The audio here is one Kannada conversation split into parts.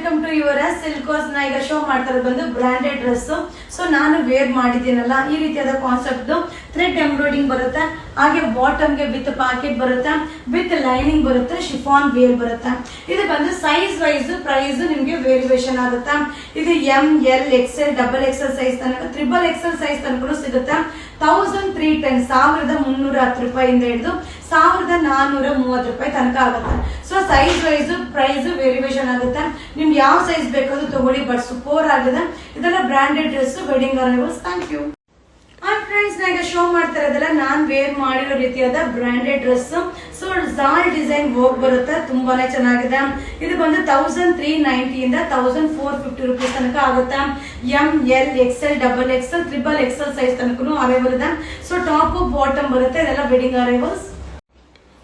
Welcome to your Silkos. ನಾ ಈಗ ಶೋ ಮಾಡ್ತಾ ಇರೋದು ಬಂದು ಬ್ರಾಂಡೆಡ್ ಡ್ರೆಸ್. ಸೊ ನಾನು ವೇರ್ ಮಾಡಿದ್ದೀನಲ್ಲ ಈ ರೀತಿಯಾದ ಕಾನ್ಸೆಪ್ಟ್ ಥ್ರೆಡ್ ಎಂಬ್ರಾಯ್ಡಿಂಗ್ ಬರುತ್ತೆ, ಹಾಗೆ ಬಾಟಮ್ಗೆ ವಿತ್ ಪಾಕೆಟ್ ಬರುತ್ತೆ, ವಿತ್ ಲೈನಿಂಗ್ ಬರುತ್ತೆ, ಶಿಫಾನ್ ವೇರ್ ಬರುತ್ತೆ. ಇದು ಬಂದು ಸೈಜ್ ವೈಸ್ ಪ್ರೈಸ್ ನಿಮ್ಗೆ ವೇರಿಯೇಷನ್ ಆಗುತ್ತೆ. ಇದು M L XL double XL size ತನಕ ತ್ರಿಬಲ್ ಎಕ್ಸೆಲ್ ಸೈಜ್ ತನಕ ಸಿಗುತ್ತೆ. 1310 1310 ರೂಪಾಯಿಂದ ಹಿಡಿದು 1430 ರೂಪಾಯಿ ತನಕ ಆಗುತ್ತೆ. So size wise price variation ಆಗುತ್ತೆ. ನಿಮ್ಗೆ ಯಾವ ಸೈಜ್ ಬೇಕಾದ್ರೂ ತಗೊಳ್ಳಿ, ಬಟ್ ಸೂಪರ್ ಆಗಿದೆ. ಇದೆಲ್ಲ branded dress, wedding arrivals. Thank you. Friends, ನಾನು ಶೋ ಮಾಡ್ತಾ ಇರೋದಲ್ಲ ನಾನು ವೇರ್ ಮಾಡಿರೋ ರೀತಿಯಾದ ಬ್ರಾಂಡೆಡ್ ಡ್ರೆಸ್. ಸೊ ಜಾಲ್ ಡಿಸೈನ್ ವರ್ಕ್ ಬರುತ್ತೆ, ತುಂಬಾನೇ ಚೆನ್ನಾಗಿದೆ. ಇದು ಬಂದು 1390 ಇಂದ 1450 ರೂಪೀಸ್ ತನಕ ಆಗುತ್ತೆ. M L XL double Excel triple XL size ತನಕ ಅರೈವಲ್ ಇದೆ. ಸೊ ಟಾಪ್ ಬಾಟಮ್ ಬರುತ್ತೆ, ಇದೆಲ್ಲ ವೆಡ್ಡಿಂಗ್ ಅರೈವಲ್ಸ್.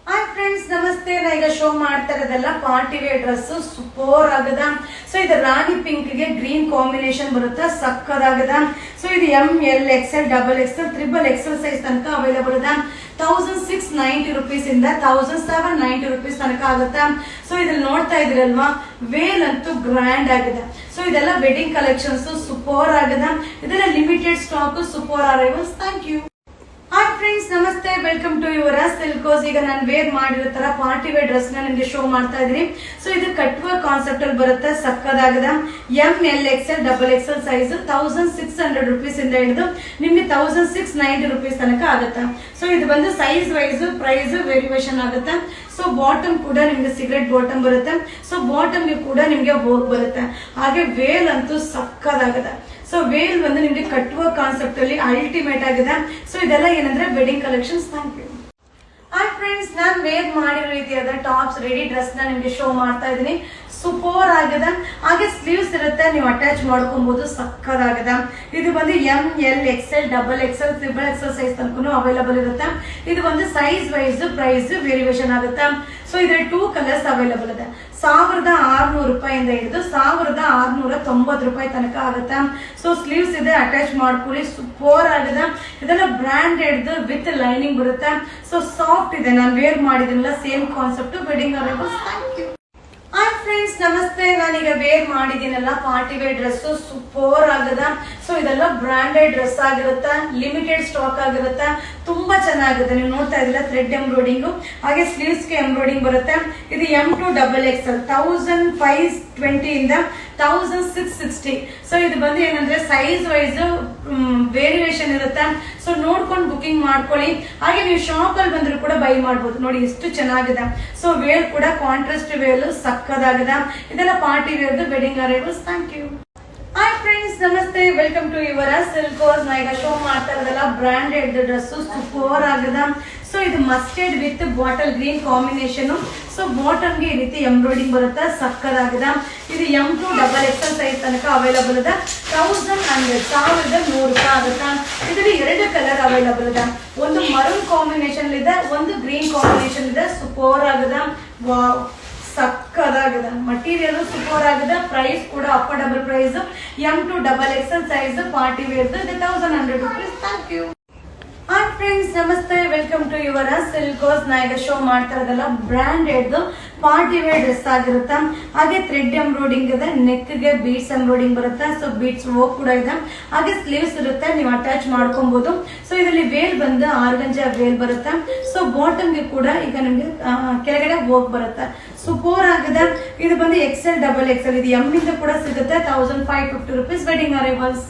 ಹಾಯ್ ಫ್ರೆಂಡ್ಸ್, ನಮಸ್ತೆ. ನಾ ಈಗ ಶೋ ಮಾಡ್ತಾ ಇರೋದೆಲ್ಲ ಪಾರ್ಟಿ ವೇರ್ ಡ್ರೆಸ್, ಸೂಪರ್ ಆಗದ. ಸೊ ಇದು ರಾಣಿ ಪಿಂಕ್ ಗೆ ಗ್ರೀನ್ ಕಾಂಬಿನೇಷನ್ ಬರುತ್ತೆ, ಸಕ್ಕದಾಗದ. ಸೊ ಇದು M L XL double Excel triple XL size ತನಕ ಅವೈಲೇಬಲ್ ಇದೆ. 1690 ರೂಪೀಸ್ ಇಂದ 1790 ರೂಪೀಸ್ ತನಕ ಆಗುತ್ತೆ. ಸೊ ಇದ್ರಲ್ಲಿ ನೋಡ್ತಾ ಇದ್ರಲ್ವಾ, ವೇಲ್ ಅಂತೂ ಗ್ರ್ಯಾಂಡ್ ಆಗಿದೆ. ಸೊ ಇದೆಲ್ಲ ವೆಡ್ಡಿಂಗ್ ಕಲೆಕ್ಷನ್ಸ್, ಸೂಪರ್ ಆಗಿದೆ. ಇದೆಲ್ಲ limited stock, super arrivals. Thank you. Hi friends, ನಮಸ್ತೆ. Welcome to your Silkos. ಈಗ ನಾನು ವೇರ್ ಮಾಡಿರೋ ತರ ಪಾರ್ಟಿ ವೇರ್ ಡ್ರೆಸ್ ನ ನಿಮ್ಗೆ ಶೋ ಮಾಡ್ತಾ ಇದೀನಿ. ಸೊ ಇದು ಕಟ್ಟುವ ಕಾನ್ಸೆಪ್ಟ್ ಅಲ್ಲಿ ಬರುತ್ತೆ, ಸಕ್ಕದಾಗಿದೆ. M L XL double XL size 1600 rupees ಇಂದ ಹಿಡಿದು ನಿಮ್ಗೆ 1690 ರೂಪೀಸ್ ತನಕ ಆಗುತ್ತೆ. ಸೊ ಇದು ಬಂದು ಸೈಜ್ ವೈಸ್ ಪ್ರೈಸ್ ವೇರಿಯೇಷನ್ ಆಗುತ್ತೆ. ಸೊ ಬಾಟಮ್ ಕೂಡ ನಿಮ್ಗೆ ಸಿಗರೆಟ್ ಬಾಟಮ್ ಬರುತ್ತೆ. ಸೊ ಬಾಟಮ್ಗೆ ಕೂಡ ನಿಮ್ಗೆ ವರ್ಕ್ ಬರುತ್ತೆ. ಹಾಗೆ ವೇಲ್ ಅಂತೂ ಸಕ್ಕದಾಗಿದೆ. ಸೊ ವೇಲ್ ಬಂದು ನಿಮ್ಗೆ ಕಟ್ಟುವ ಕಾನ್ಸೆಪ್ಟ್ ಅಲ್ಲಿ ಅಲ್ಟಿಮೇಟ್ ಆಗಿದೆ. ಸೊ ಇದೆಲ್ಲ ಏನಂದ್ರೆ wedding collections. Thank you. Hi friends, ನಾನು ವೇರ್ ಮಾಡಿರೋ ರೀತಿಯಾದ ಟಾಪ್ಸ್ ರೆಡಿ ಡ್ರೆಸ್ ನ ನಿಮ್ಗೆ ಶೋ ಮಾಡ್ತಾ ಇದ್ದೀನಿ. ಸೂಪರ್ ಆಗಿದೆ. ಹಾಗೆ ಸ್ಲೀವ್ಸ್ ಇರುತ್ತೆ, ನೀವು ಅಟ್ಯಾಚ್ ಮಾಡ್ಕೊಬಹುದು, ಸಕ್ಕದಾಗಿದೆ. ಇದು ಬಂದು M L XL double Excel triple XL size ತನಕ ಅವೈಲೇಬಲ್ ಇರುತ್ತೆ. ಇದು ಒಂದು ಸೈಜ್ ವೈಸ್ ಪ್ರೈಸ್ ವೇರಿಯೇಷನ್ ಆಗುತ್ತೆ. ಸೊ ಇದ್ರ 2 ಕಲರ್ಸ್ ಅವೈಲೇಬಲ್ ಇದೆ. 1600 ರೂಪಾಯಿಂದ ಹಿಡಿದು 1690 ರೂಪಾಯಿ ತನಕ ಆಗುತ್ತೆ. ಸೊ ಸ್ಲೀವ್ಸ್ ಇದೆ, ಅಟ್ಯಾಚ್ ಮಾಡ್ಕೊಳ್ಳಿ, ಸೂಪರ್ ಆಗಿದೆ. ಇದೆಲ್ಲ ಬ್ರಾಂಡೆಡ್ ವಿತ್ ಲೈನಿಂಗ್ ಬರುತ್ತೆ. ಸೊ ಸಾಫ್ಟ್ ಇದೆ. ನಾನು ವೇರ್ ಮಾಡಿದಿನಲ್ಲ same concept, wedding arrivals. Thank you. Hi friends, ನಮಸ್ತೆ. ನಾನೀಗ ವೇರ್ ಮಾಡಿದ್ದೀನಲ್ಲ ಪಾರ್ಟಿ ವೇರ್ ಡ್ರೆಸ್, ಸೂಪರ್ ಆಗದ. ಸೊ ಇದೆಲ್ಲ ಬ್ರಾಂಡೆಡ್ ಡ್ರೆಸ್ ಆಗಿರುತ್ತೆ, ಲಿಮಿಟೆಡ್ ಸ್ಟಾಕ್ ಆಗಿರುತ್ತೆ, ತುಂಬಾ ಚೆನ್ನಾಗಿದೆ. ನೀವು ನೋಡ್ತಾ ಇದ್ದೀರಾ ಥ್ರೆಡ್ ಎಂಬ್ರಾಯ್ಡಿಂಗ್, ಹಾಗೆ ಸ್ಲೀವ್ಸ್ ಗೆ ಎಂಬ್ರಾಯ್ಡಿಂಗ್ ಬರುತ್ತೆ. ಇದು M2 ಡಬಲ್ ಎಕ್ಸೆಲ್ 1520 ಇಂದ 1660. ಸೊ ಇದು ಬಂದು ಏನಂದ್ರೆ ಸೈಜ್ ವೈಸ್ ವೇರಿಯೇಷನ್ ಇರುತ್ತೆ. ಸೊ ನೋಡ್ಕೊಂಡು ಬುಕಿಂಗ್ ಮಾಡ್ಕೊಳ್ಳಿ. ಹಾಗೆ ನೀವು ಶಾಪ್ ಅಲ್ಲಿ ಬಂದ್ರು ಕೂಡ ಬೈ ಮಾಡಬಹುದು. ನೋಡಿ ಎಷ್ಟು ಚೆನ್ನಾಗಿದೆ. ಸೊ ವೇರ್ ಕೂಡ ಕಾಂಟ್ರಾಸ್ಟ್ ವೇರ್ ಸಕ್ಕದಾಗಿದೆ. ಇದೆಲ್ಲ party wear wedding arrivals. Thank you. Hi friends, ನಮಸ್ತೆ. Welcome to your Silkos. ನಾ ಈಗ ಶೋ ಮಾಡ್ತಾ ಇರೋದಲ್ಲ ಬ್ರಾಂಡೆಡ್ ಡ್ರೆಸ್, ಸೂಪರ್ ಆಗಿದೆ. ಸೊ ಇದು mustard with bottle green combination. So ಬಾಟಮ್ಗೆ ಈ ರೀತಿ ಎಂಬ್ರಾಯ್ಡಿಂಗ್ ಬರುತ್ತೆ, ಸಕ್ಕದಾಗಿದೆ. ಇದು M2 ಡಬಲ್ ಎಕ್ಸೆಲ್ ಸೈಜ್ ತನಕ ಅವೈಲೇಬಲ್ ಇದೆ. 1100 ರೂಪಾಯಿ ಆಗುತ್ತೆ. ಇದರಲ್ಲಿ 2 ಕಲರ್ ಅವೈಲೇಬಲ್ ಇದೆ. ಒಂದು ಮರೂನ್ ಕಾಂಬಿನೇಷನ್ ಇದೆ, ಒಂದು ಗ್ರೀನ್ ಕಾಂಬಿನೇಷನ್ ಇದೆ. ಸೂಪರ್ ಆಗಿದೆ. ವಾವ್, ಸಕ್ಕದಾಗಿದೆ. ಮಟೀರಿಯಲ್ ಸೂಪರ್ ಆಗಿದೆ. ಪ್ರೈಸ್ ಕೂಡ affordable price. M2 double XL size party wear 1100 rupees. Thank you. Hi friends, ನಮಸ್ತೆ. Welcome to your Silkos. ನಾ ಈಗ ಶೋ ಮಾಡ್ತಾ ಇರೋದಲ್ಲ ಬ್ರಾಂಡೆಡ್ ಪಾರ್ಟಿ ವೇರ್ ಡ್ರೆಸ್ ಆಗಿರುತ್ತೆ. ಹಾಗೆ ಥ್ರೆಡ್ ಎಂಬ್ರಾಯ್ಡಿಂಗ್ ಇದೆ, ನೆಕ್ ಗೆ ಬೀಡ್ಸ್ ಎಂಬ್ರಾಯ್ಡಿಂಗ್ ಬರುತ್ತೆ. ಸೊ ಬೀಡ್ಸ್ ವರ್ಕ್ ಕೂಡ ಇದೆ. ಹಾಗೆ ಸ್ಲೀವ್ಸ್ ಇರುತ್ತೆ, ನೀವು ಅಟ್ಯಾಚ್ ಮಾಡ್ಕೊಬಹುದು. ಸೊ ಇದರಲ್ಲಿ ವೇಲ್ ಬಂದು ಆರ್ಗಂಜಾ ವೇಲ್ ಬರುತ್ತೆ. ಸೊ ಬಾಟಮ್ಗೆ ಕೂಡ ಈಗ ನಿಮ್ಗೆ ಕೆಳಗಡೆ ವರ್ಕ್ ಬರುತ್ತೆ, ಸೂಪರ್ ಆಗಿದೆ. ಇದು ಬಂದು ಎಕ್ಸೆಲ್ ಡಬಲ್ ಎಕ್ಸೆಲ್. ಇದು ಎಂ ಇಂದ ಕೂಡ ಸಿಗುತ್ತೆ. 1550 rupees wedding arrivals.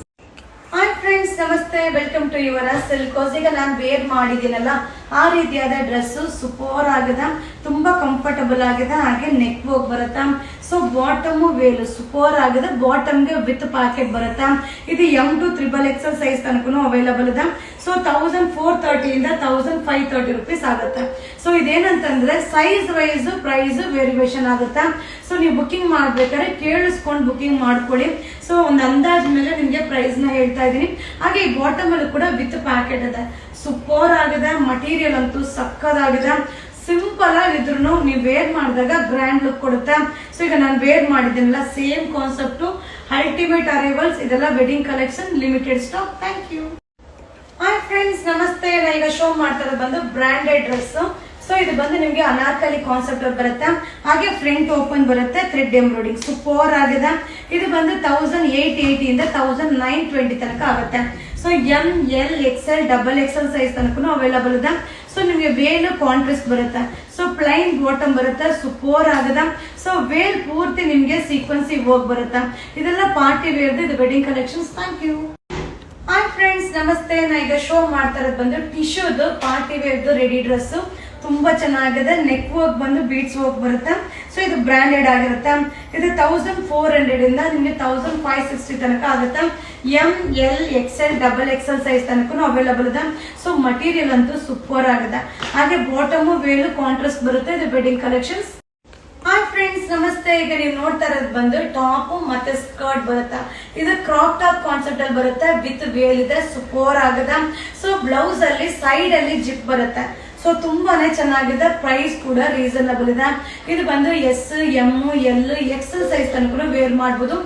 Hi friends, ನಮಸ್ತೆ. Welcome to your Silkos. ಈಗ ನಾನು ವೇರ್ ಮಾಡಿದ್ದೀನಲ್ಲ ಆ ರೀತಿಯಾದ ಡ್ರೆಸ್, ಸೂಪರ್ ಆಗಿದೆ, ತುಂಬಾ ಕಂಫರ್ಟಬಲ್ ಆಗಿದೆ. ಹಾಗೆ ನೆಕ್ ವರ್ಕ್ ಬರುತ್ತೆ. ಸೊ ಬಾಟಮ್ ವೇಲ್ ಸೂಪರ್ ಆಗಿದೆ. ಬಾಟಮ್ಗೆ ವಿತ್ ಪಾಕೆಟ್ ಬರುತ್ತೆ. ಇದು M2 ತ್ರಿಬಲ್ ಎಕ್ಸೆಲ್ ಸೈಜ್ ತನಕ ಅವೈಲೇಬಲ್ ಇದೆ. ಸೊ 1430 ಇಂದ 1530 ರೂಪೀಸ್ ಆಗುತ್ತೆ. ಸೊ ಇದೇನಂತಂದ್ರೆ ಸೈಜ್ ವೈಸ್ ಪ್ರೈಸ್ ವೇರಿಯೇಷನ್ ಆಗುತ್ತೆ. ಸೊ ನೀವು ಬುಕಿಂಗ್ ಮಾಡ್ಬೇಕಾದ್ರೆ ಕೇಳಿಸ್ಕೊಂಡು ಬುಕಿಂಗ್ ಮಾಡ್ಕೊಳ್ಳಿ. ಸೊ ಒಂದು ಅಂದಾಜ್ ಮೇಲೆ ನಿಮ್ಗೆ ಪ್ರೈಸ್ ನ ಹೇಳ್ತಾ ಇದೀನಿ. ಹಾಗೆ ಈ ಬಾಟಮ್ ಅಲ್ಲಿ ಕೂಡ ವಿತ್ ಪ್ಯಾಕೆಟ್ ಇದೆ, ಸೂಪರ್ ಆಗಿದೆ. ಮಟೀರಿಯಲ್ ಅಂತೂ ಸಕ್ಕದಾಗಿದೆ. ಸಿಂಪಲ್ ಆಗಿದ್ರು ನೀವು ವೇರ್ ಮಾಡಿದಾಗ ಗ್ರ್ಯಾಂಡ್ ಲುಕ್ ಕೊಡುತ್ತೆ. ಸೊ ಈಗ ನಾನು ವೇರ್ ಮಾಡಿದ್ದೀನಲ್ಲ ಸೇಮ್ ಕಾನ್ಸೆಪ್ಟ್, ಅಲ್ಟಿಮೇಟ್ ಅರೈವಲ್ಸ್. ಇದೆಲ್ಲ wedding collection, limited stock. Thank you. Hi friends, ನಮಸ್ತೆ. ನಾ ಈಗ ಶೋ ಮಾಡ್ತಾ ಇರೋದು ಬಂದು ಬ್ರಾಂಡೆಡ್ ಡ್ರೆಸ್. ಸೊ ಇದು ಬಂದು ನಿಮಗೆ ಅನಾರ್ಕಲಿ ಕಾನ್ಸೆಪ್ಟ್ ಬರುತ್ತೆ. ಹಾಗೆ ಫ್ರಂಟ್ ಓಪನ್ ಬರುತ್ತೆ, ಥ್ರೆಡ್ ಎಂಬ್ರಾಯ್ಡಿಂಗ್ ಸೂಪರ್ ಆಗಿದೆ. ಇದು ಬಂದು 1880 ಇಂದ 1920 ತನಕ ಆಗುತ್ತೆ. So M L XL double XL size ತನಕ ಅವೈಲಬಲ್ ಇದೆ. ಸೊ ನಿಮಗೆ ವೇಲ್ ಕಾಂಟ್ರಾಸ್ಟ್ ಬರುತ್ತೆ. ಸೊ ಪ್ಲೈನ್ ಬಾಟಮ್ ಬರುತ್ತೆ, ಸೂಪರ್ ಆಗಿದೆ. ಸೊ ವೇಲ್ ಪೂರ್ತಿ ನಿಮ್ಗೆ ಸೀಕ್ವೆನ್ಸಿ ವರ್ಕ್ ಬರುತ್ತೆ. ಇದೆಲ್ಲ ಪಾರ್ಟಿ ವೇರ್, ಇದು wedding collections. Thank you. Hi friends, ನಮಸ್ತೆ. ನಾ ಈಗ ಶೋ ಮಾಡ್ತಾ ಇರೋದು ಬಂದು ಟಿಶ್ಯೂದು ಪಾರ್ಟಿ ವೇರ್ದು ರೆಡಿ ಡ್ರೆಸ್. ತುಂಬಾ ಚೆನ್ನಾಗಿದೆ. ನೆಕ್ ವರ್ಕ್ ಬಂದು ಬೀಡ್ಸ್ ವರ್ಕ್ ಬರುತ್ತೆ. ಸೊ ಇದು ಬ್ರಾಂಡೆಡ್ ಆಗಿರುತ್ತೆ. ಇದು 1400 ಇಂದ ನಿಮಗೆ 1560 ತನಕ ಆಗುತ್ತೆ. M L XL double XL size ತನಕ ಅವೈಲಬಲ್ ಇದೆ. ಸೊ ಮಟೀರಿಯಲ್ ಅಂತೂ ಸೂಪರ್ ಆಗಿದೆ. ಹಾಗೆ ಬಾಟಮ್ ವೇಲು ಕಾಂಟ್ರಾಸ್ಟ್ ಬರುತ್ತೆ. ಇದು ವೆಡ್ಡಿಂಗ್ ಕಲೆಕ್ಷನ್ಸ್. ಹಾಯ್ ಫ್ರೆಂಡ್ಸ್, ನಮಸ್ತೆ. ಈಗ ನೀವು ನೋಡ್ತಾ ಇರೋದು ಬಂದು ಟಾಪ್ ಮತ್ತೆ ಸ್ಕರ್ಟ್ ಬರುತ್ತೆ. ಇದು ಕ್ರಾಪ್ ಟಾಪ್ ಕಾನ್ಸೆಪ್ಟ್ ಅಲ್ಲಿ ಬರುತ್ತೆ, ವಿತ್ ವೇಲ್ ಇದೆ, ಸೂಪರ್ ಆಗಿದೆ. ಸೊ ಬ್ಲೌಸ್ ಅಲ್ಲಿ ಸೈಡ್ ಅಲ್ಲಿ ಜಿಪ್ ಬರುತ್ತೆ. ಸೊ ತುಂಬಾನೇ ಚೆನ್ನಾಗಿದೆ. ಪ್ರೈಸ್ ಕೂಡ ರೀಸನಬಲ್ ಇದೆ. ಇದು ಬಂದು S M L XL size ತನಕ ವೇರ್ ಮಾಡಬಹುದು.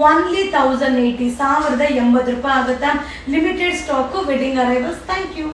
ಓನ್ಲಿ 1080 ರೂಪಾಯಿ ಆಗುತ್ತೆ. Limited stock, wedding arrivals. Thank you.